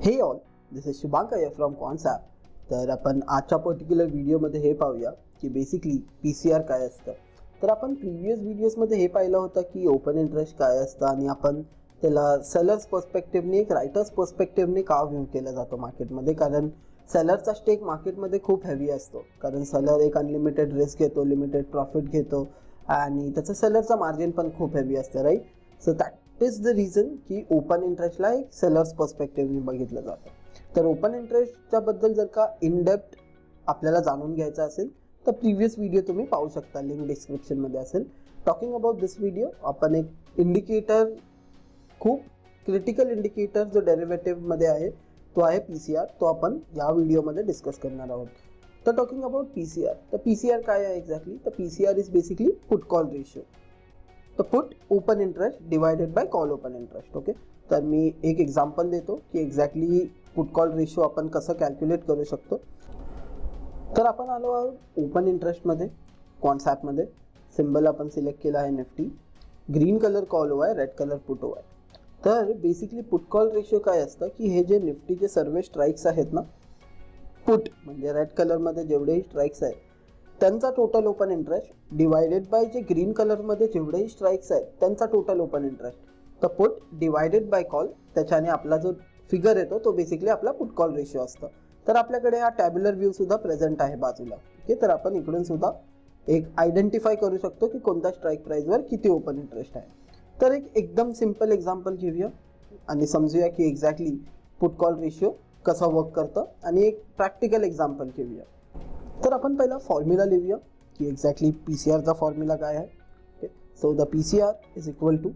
हे all, this is Shubhankar from कॉन्सॅप. तर आपण आजच्या पर्टिक्युलर व्हिडिओमध्ये हे पाहूया की बेसिकली PCR काय असतं. तर आपण प्रिव्हियस व्हिडिओजमध्ये हे पाहिलं होतं की ओपन इंटरेस्ट काय असतं आणि आपण त्याला सेलर्स पर्स्पेक्टिव्हने एक रायटर्स पर्स्पेक्टिव्हने का व्ह्यू केला जातो मार्केटमध्ये. कारण सेलरचा स्टेक मार्केटमध्ये खूप हेवी असतो, कारण सेलर एक अनलिमिटेड रिस्क घेतो, लिमिटेड प्रॉफिट घेतो आणि त्याचं सेलरचं मार्जिन पण खूप हेवी असतं, right. So that is the reason की ओपन इंटरेस्टला एक सेलर्स पर्स्पेक्टिव्हने बघितलं जातं. तर ओपन इंटरेस्टच्या बद्दल जर का इन डेप्थ आपल्याला जाणून घ्यायचं असेल तर प्रिव्हियस व्हिडिओ तुम्ही पाहू शकता, लिंक डिस्क्रिप्शनमध्ये असेल. टॉकिंग अबाउट दिस व्हिडिओ, आपण एक इंडिकेटर, खूप क्रिटिकल इंडिकेटर जो डेरिव्हेटिव्हमध्ये आहे तो आहे PCR. तो आपण या व्हिडिओमध्ये डिस्कस करणार आहोत. तर टॉकिंग अबाउट PCR, तर PCR काय आहे एक्झॅक्टली. तर PCR is basically put call ratio. तर put open interest divided by call open interest. Okay, तर मी एक एक्झाम्पल देतो की एक्झॅक्टली पुट कॉल रेशियो आपण कसं कॅल्क्युलेट करू शकतो. तर आपण आलो आहोत ओपन इंटरेस्टमध्ये, कॉन्सॅप्टमध्ये. सिम्बल आपण सिलेक्ट केला आहे निफ्टी, ग्रीन कलर कॉल आहे, रेड कलर पुट आहे. तर बेसिकली पुट कॉल रेशिओ काय असतं की हे जे निफ्टीचे सर्व स्ट्राईक्स आहेत ना, पुट म्हणजे रेड कलरमध्ये जेवढेही स्ट्राईक्स आहेत त्यांचा total open interest divided by J green कलरमध्ये जेवढेही स्ट्राईक्स आहेत त्यांचा टोटल ओपन इंटरेस्ट. तर पुट डिवायडेड बाय कॉल, त्याच्याने आपला जो फिगर येतो तो बेसिकली आपला पुट कॉल रेशिओ असतं. तर आपल्याकडे हा टॅब्युलर व्ह्यू सुद्धा प्रेझेंट आहे बाजूला. ओके, तर आपण इकडून सुद्धा एक आयडेंटिफाय करू शकतो की कोणत्या स्ट्राईक प्राईजवर किती ओपन इंटरेस्ट आहे. तर एक एकदम सिम्पल एक्झाम्पल घेऊया आणि समजूया की एक्झॅक्टली पुट कॉल रेशिओ कसं वर्क करतं आणि एक प्रॅक्टिकल एक्झाम्पल घेऊया. तर आपण पहिला फॉर्म्युला लिहूया की एक्झॅक्टली PCRचा फॉर्म्युला काय आहे. Okay, so the PCR is equal to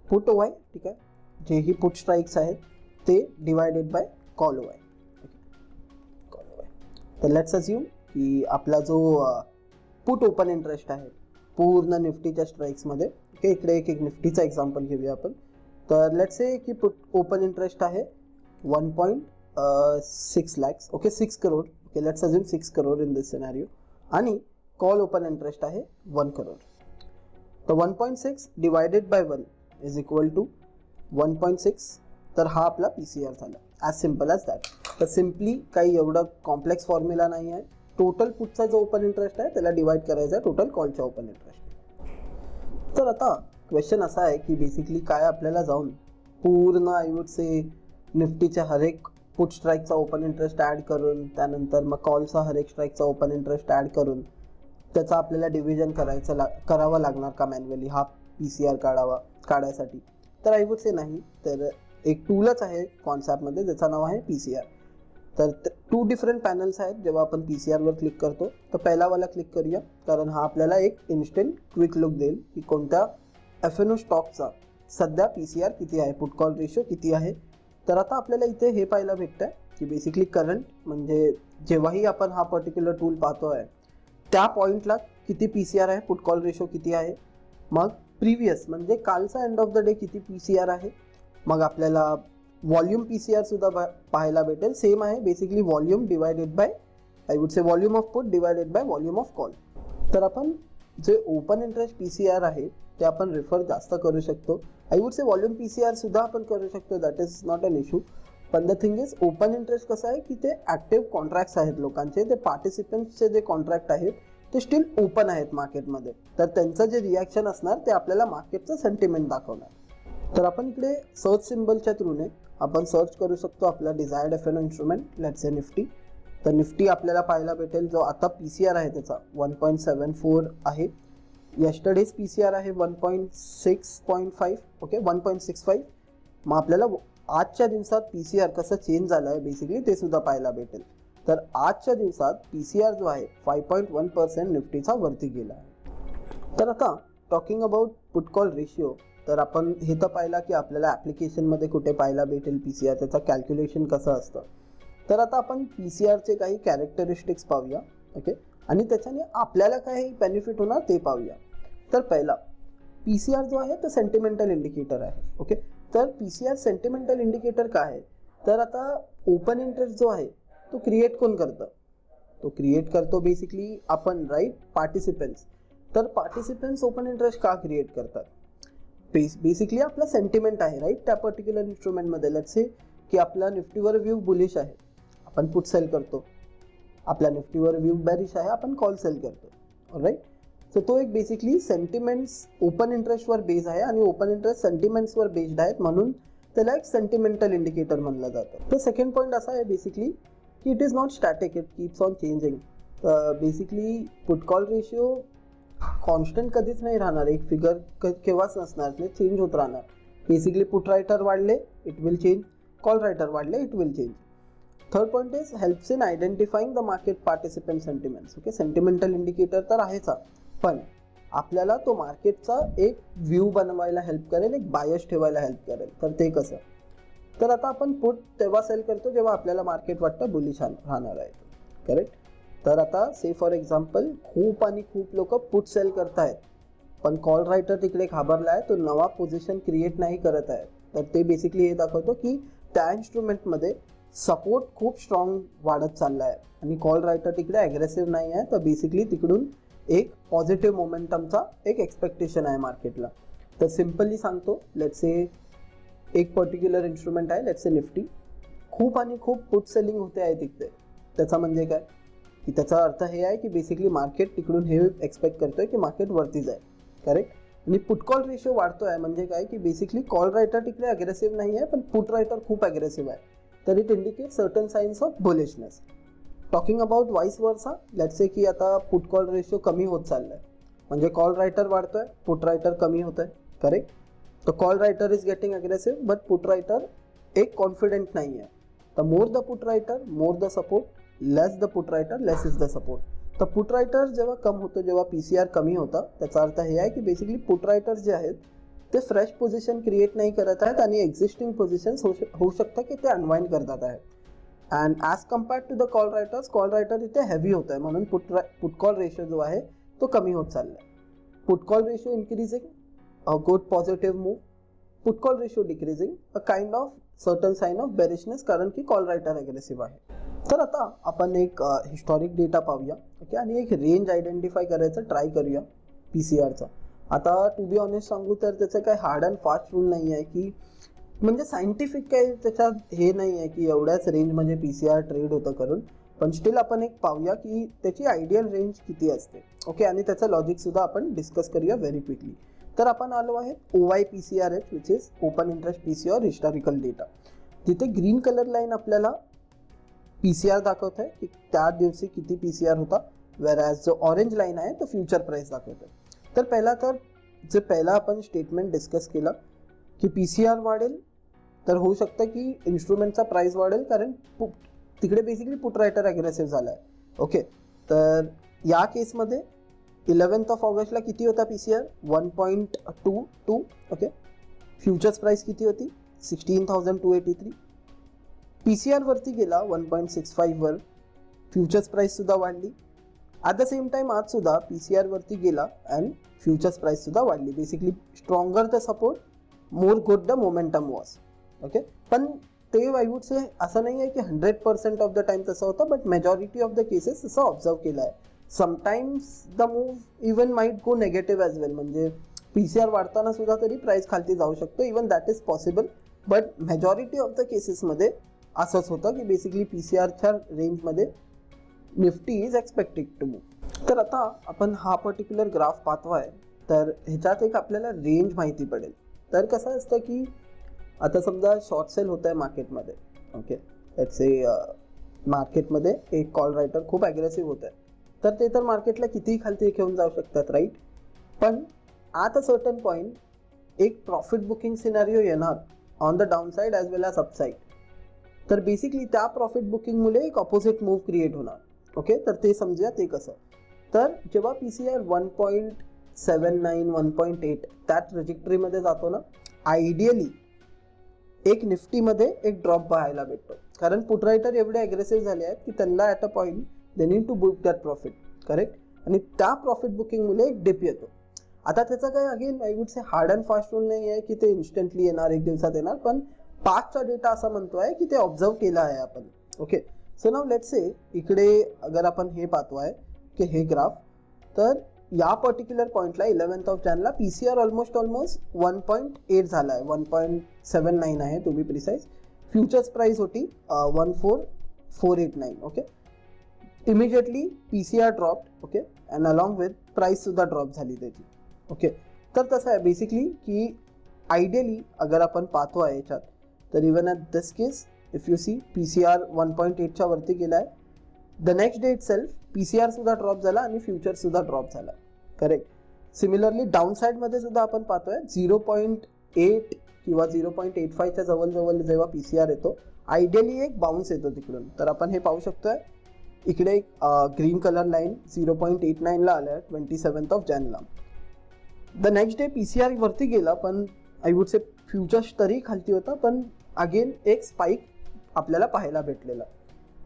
put OI, ठीक आहे, जेही पुट स्ट्राईक्स आहेत ते divided by call OI. Call OI. तर लेट्स अज्यूम की आपला जो पुट ओपन इंटरेस्ट आहे पूर्ण निफ्टीच्या स्ट्राईक्समध्ये. ओके, इकडे एक निफ्टीचा एक्झाम्पल घेऊया आपण. तर लेट्स से की पुट ओपन इंटरेस्ट आहे 1.6 lakhs. Okay, 6 crore. Okay, let's assume 6 crore in this scenario. आणि कॉल ओपन इंटरेस्ट आहे 1 crore. तर 1.6 divided by 1 is equal to 1.6. तर हा आपला PCR झाला. As simple as that. तर सिम्पली काही एवढं कॉम्प्लेक्स फॉर्म्युला नाही आहे. टोटल पुटचा जो ओपन इंटरेस्ट आहे त्याला डिवाइड करायचा आहे टोटल कॉलच्या ओपन इंटरेस्ट. तर आता क्वेश्चन असा आहे की बेसिकली काय आपल्याला जाऊन पूर्ण आय वुड से निफ्टीच्या हर एक पुट स्ट्राईकचा ओपन इंटरेस्ट ॲड करून, त्यानंतर मग कॉलचा हर एक स्ट्राईकचा ओपन इंटरेस्ट ॲड करून त्याचा आपल्याला डिव्हिजन करावं लागणार का मॅन्युअली हा PCR काढायसाठी. तर आय वुड से नाही. तर एक टूलच आहे कॉन्सॅप्टमध्ये ज्याचं नाव आहे PCR. तर 2 डिफरंट पॅनल्स आहेत जेव्हा आपण PCRवर क्लिक करतो. तर पहिलावाला क्लिक करूया, कारण हा आपल्याला एक इन्स्टंट क्विक लुक देईल की कोणत्या FNO स्टॉकचा सध्या PCR किती आहे, पुट कॉल रेशिओ किती आहे. तर आता आपल्याला इथे हे पाहायला भेटतं आहे की बेसिकली करंट म्हणजे जेव्हाही आपण हा पर्टिक्युलर टूल पाहतो आहे त्या पॉईंटला किती PCR आहे, पुट कॉल रेशिओ किती आहे. मग प्रिव्हियस म्हणजे कालचा एंड ऑफ द डे किती PCR आहे. मग आपल्याला व्हॉल्यूम PCR सुद्धा पाहायला भेटेल. सेम आहे basically volume divided by, I would say volume of put divided by volume of call. तर आपण जे ओपन इंटरेस्ट PCR आहे ते आपण रेफर जास्त करू शकतो. I would say volume PCR सुद्धा आपण करू शकतो, that is not an issue. पण the thing is open interest कसं आहे की ते ॲक्टिव्ह कॉन्ट्रॅक्ट्स आहेत लोकांचे, ते पार्टिसिपंट्सचे जे कॉन्ट्रॅक्ट आहेत ते स्टील ओपन आहेत मार्केटमध्ये. तर त्यांचं जे रिॲक्शन असणार ते आपल्याला मार्केटचं सेंटिमेंट दाखवणार. तर आपण इकडे सर्च सिम्बलच्या थ्रूने आपण सर्च करू शकतो आपला desired FNO instrument, let's say Nifty. तर निफ्टी आपल्याला पाहायला भेटेल जो आता PCR आहे त्याचा 1.74 आहे. यस्टरडेज PCR आहे 1.6.5. ओके, 1.65. मग आपल्याला आजच्या दिवसात PCR कसं चेंज झालं आहे बेसिकली ते सुद्धा पाहायला भेटेल. तर आजच्या दिवसात PCR जो आहे 5.1% निफ्टीचा वरती गेला आहे. तर आता talking about put call ratio, तर आपण हे तर पाहिला की आपल्याला ॲप्लिकेशनमध्ये कुठे पाहायला भेटेल PCR, त्याचं कॅल्क्युलेशन कसं असतं. तर आता आपण PCRचे काही कॅरेक्टरिस्टिक्स पाहूया. ओके, आणि त्याच्याने आपल्याला काही बेनिफिट होणार ते पाहूया. तर पहिला PCR जो आहे तो सेंटिमेंटल इंडिकेटर आहे. ओके, तर PCR सेंटिमेंटल इंडिकेटर काय आहे. तर आता ओपन इंटरेस्ट जो आहे तो क्रिएट कोण करतं, तो क्रिएट करतो बेसिकली आपण, राईट, पार्टिसिपंट्स. तर पार्टिसिपंट्स ओपन इंटरेस्ट का क्रिएट करतात, बेसिकली आपला सेंटिमेंट आहे, राईट, त्या पर्टिक्युलर इन्स्ट्रुमेंटमध्ये. लेट्स से की आपल्या निफ्टीवर व्ह्यू बुलिश आहे, आपण पुट सेल करतो. आपल्या निफ्टीवर व्ह्यू बेरिश आहे, आपण कॉल सेल करतो. ऑलराईट. सो तो एक बेसिकली सेंटिमेंट्स ओपन इंटरेस्टवर बेस आहे आणि ओपन इंटरेस्ट सेंटिमेंट्सवर बेस्ड आहेत, म्हणून त्याला एक सेंटिमेंटल इंडिकेटर म्हणलं जातं. तर सेकंड पॉईंट असा आहे बेसिकली की it is not static, it keeps on changing. Basically put call ratio constant कधीच नाही राहणार, एक फिगर केव्हाच नसणार, ते चेंज होत राहणार. बेसिकली पुट रायटर वाढले it will change, call writer वाढले it will change. Third point is helps in identifying the market participant sentiments. Okay, sentimental indicator तर आहेच, पण आपल्याला तो मार्केटचा एक व्ह्यू बनवायला हेल्प करेल, एक बायस ठेवायला हेल्प करेल. तर ते कसं? तर आता आपण पुट तेव्हा सेल करतो जेव्हा आपल्याला मार्केट वाटतं बुलिश राहणार आहे. करेक्ट. तर आता से फॉर एक्झाम्पल खूप आणि खूप लोक पुट सेल करतायत, पण कॉल रायटर तिकडे घाबरला आहे, तो नवा पोझिशन क्रिएट नाही करत आहे. तर ते बेसिकली हे दाखवतो की त्या इन्स्ट्रुमेंटमध्ये सपोर्ट खूप स्ट्रॉंग वाढत चालला आहे आणि कॉल रायटर तिकडे ॲग्रेसिव्ह नाही आहे. तर बेसिकली तिकडून एक पॉझिटिव्ह मोमेंटमचा एक एक्सपेक्टेशन आहे मार्केटला. तर सिम्पली सांगतो, लेट्स से एक पर्टिक्युलर इन्स्ट्रुमेंट आहे, लेट्स से निफ्टी, खूप आणि खूप पुट सेलिंग होते आहे तिकडे. त्याचा म्हणजे काय की त्याचा अर्थ हे आहे की बेसिकली मार्केट तिकडून हे एक्सपेक्ट करतोय की मार्केट वरती जाईल. करेक्ट. आणि पुट कॉल रेशिओ वाढतोय म्हणजे काय की बेसिकली कॉल रायटर तिकडे अग्रेसिव्ह नाही आहे, पण पुट रायटर खूप अग्रेसिव्ह आहे. तर it indicate certain signs of bullishness. Talking about vice versa, let's say की आता पुट कॉल रेशिओ कमी होत चाललाय, म्हणजे कॉल रायटर वाढतोय, पुट रायटर कमी होतोय. करेक्ट. तर call writer is getting aggressive, but put writer एक कॉन्फिडेंट नाही आहे. तर more the put writer more the support, less the put writer less is the support. तर पुट रायटर जेव्हा कम होतो, जेव्हा PCR कमी होतं, त्याचा अर्थ हे आहे की बेसिकली पुट रायटर्स जे आहेत ते फ्रेश पोझिशन क्रिएट नाही करत आहेत आणि एक्झिस्टिंग पोझिशन्स होऊ शकतं की ते अनवाइंड करतात आहेत. And as compared to the call writers, call writer इथे हेवी होत आहे, म्हणून पुट कॉल रेशिओ जो आहे तो कमी होत चालला आहे. Put call ratio increasing, a good positive move. Put call ratio decreasing, a kind of certain sign of bearishness, कारण की कॉल रायटर अग्रेसिव्ह आहे. तर आता आपण एक हिस्टॉरिक डेटा पाहूया. ओके, आणि एक रेंज आयडेंटिफाय करायचं ट्राय करूया PCRचा. आता टू बी ऑनेस्ट सांगू तर त्याचं काही हार्ड अँड फास्ट रूल नाही आहे की म्हणजे सायंटिफिक काही त्याच्यात हे नाही आहे की एवढ्याच रेंज म्हणजे PCR ट्रेड होतं करून, पण स्टील आपण एक पाहूया की त्याची आयडियल रेंज किती असते. ओके, आणि त्याचं लॉजिकसुद्धा आपण डिस्कस करूया व्हेरी क्विकली. तर आपण आलो आहे OYPCRH, which is open interest PC और हिस्टॉरिकल डेटा. तिथे ग्रीन कलर लाईन आपल्याला PCR दाखवत आहे की त्या दिवशी किती PCR होता, वेरॅज जो ऑरेंज लाईन आहे तो फ्युचर प्राईस दाखवत आहे. तर पहिला आपण स्टेटमेंट डिस्कस केलं की PCR वाढेल तर होऊ शकतं की इन्स्ट्रुमेंटचा प्राईस वाढेल, कारण तिकडे बेसिकली पुट रायटर अग्रेसिव्ह झाला आहे. ओके, तर या केसमध्ये 11 ऑगस्टला किती होता PCR? 1.22. ओके, फ्युचर्स प्राईस किती होती? 16,283. PCR वरती गेला 1.65 वर, फ्युचर्स प्राईससुद्धा वाढली. ॲट द सेम टाईम आजसुद्धा PCR वरती गेला अँड फ्युचर्स प्राईससुद्धा वाढली. Basically stronger the support, more good the momentum was. Okay, पण ते आय वुड से असं नाही आहे की 100% ऑफ द टाइम तसं होतं, but majority of the cases तसं ऑब्झर्व केलं आहे. Sometimes the move even might go negative as well, म्हणजे PCR वाढताना सुद्धा तरी प्राईस खालती जाऊ शकतो, even that is possible. But majority of the केसेसमध्ये असंच होतं की बेसिकली PCRच्या रेंजमध्ये Nifty is expected to move. तर आता आपण हा पर्टिक्युलर ग्राफ पाहतो आहे, तर ह्याच्यात एक आपल्याला रेंज माहिती पडेल. तर कसं असतं की आता समजा शॉर्ट सेल होत आहे मार्केटमध्ये. ओके, लेट्स से मार्केटमध्ये एक कॉल रायटर खूप ॲग्रेसिव्ह होत आहे, तर ते तर मार्केटला कितीही खालती घेऊन जाऊ शकतात, राईट. पण ॲट अ सर्टन पॉईंट एक प्रॉफिट बुकिंग सिनारिओ येणार on the down side as well as upside. तर बेसिकली त्या प्रॉफिट बुकिंगमुळे एक ऑपोजिट मूव्ह क्रिएट होणार. ओके, तर ते समजूया ते कसं. तर जेव्हा PCR 1.79 1.8 त्या ट्रॅजेक्टरीमध्ये जातो ना, आयडियली एक निफ्टीमध्ये एक ड्रॉप पाहायला भेटतो, कारण पुट रायटर एवढे अग्रेसिव्ह झाले आहेत की त्यांना at a point they need to book that profit. Correct. आणि त्या प्रॉफिट बुकिंगमुळे एक डिप येतो. आता त्याचा काही again I would say hard and fast rule नाही आहे की ते इन्स्टंटली येणार, एक दिवसात येणार, पण पाचचा डेटा असा म्हणतो आहे की ते ऑब्झर्व केलं आहे आपण. Okay, so now let's say इकडे अगर आपण हे पाहतो आहे की हे ग्राफ, तर या पर्टिक्युलर पॉईंटला 11 जानेला PCR ऑलमोस्ट 1.8 झाला आहे, 1.79 आहे to be precise. Futures price होती 14489. Okay, immediately PCR dropped. Okay, and along with price सुद्धा ड्रॉप झाली त्याची. ओके, तर तसं आहे बेसिकली की आयडियली अगर आपण पाहतो आहे याच्यात तर even at this case if you see PCR 1.8च्या वरती गेला आहे. The next day itself PCR सुद्धा ड्रॉप झाला आणि फ्युचर सुद्धा ड्रॉप झाला. करेक्ट. सिमिलरली डाऊन साईडमध्ये सुद्धा आपण पाहतोय 0.8 किंवा 0.85च्या जवळ जेव्हा PCR येतो आयडियली एक बाउन्स येतो तिकडून. तर आपण हे पाहू शकतोय इकडे एक ग्रीन कलर लाईन 0.89ला आलं आहे 27 जानेला. द नेक्स्ट डे PCR वरती गेला पण आय वुड से फ्युचर्स तरी खालती होता पण अगेन एक स्पाइक आपल्याला पाहायला भेटलेला.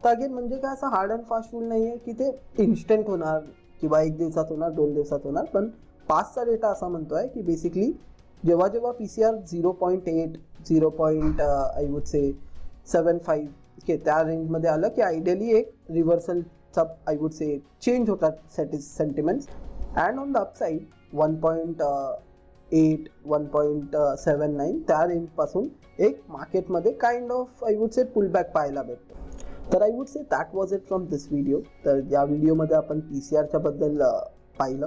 तर अगेन म्हणजे काय असं हार्ड अँड फास्ट रूल नाही आहे की ते इन्स्टंट होणार किंवा 1 दिवसात होणार 2 दिवसात होणार. पण पासचा डेटा असा म्हणतोय की बेसिकली जेव्हा PCR 0.8 I would say 75 okay त्या रेंजमध्ये आलं की आयडियली एक रिव्हर्सलचा आय वुड से चेंज होतात sentiments. And on the upside 1.8 1.79 त्या रेंजपासून एक मार्केटमध्ये kind of I would say pullback पाहायला भेटतो. तर I would say that was it from this video. तर या व्हिडिओमध्ये आपण PCRच्या बद्दल पाहिलं.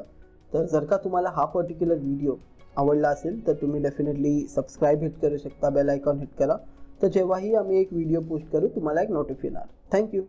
तर जर का तुम्हाला हा पर्टिक्युलर व्हिडिओ आवडला असेल तर तुम्ही डेफिनेटली सबस्क्राईब हिट करू शकता, बेल आयकॉन हिट करा. तर जेव्हाही आम्ही एक व्हिडिओ पोस्ट करू तुम्हाला एक नोटिफिकेशन येणार. थँक्यू.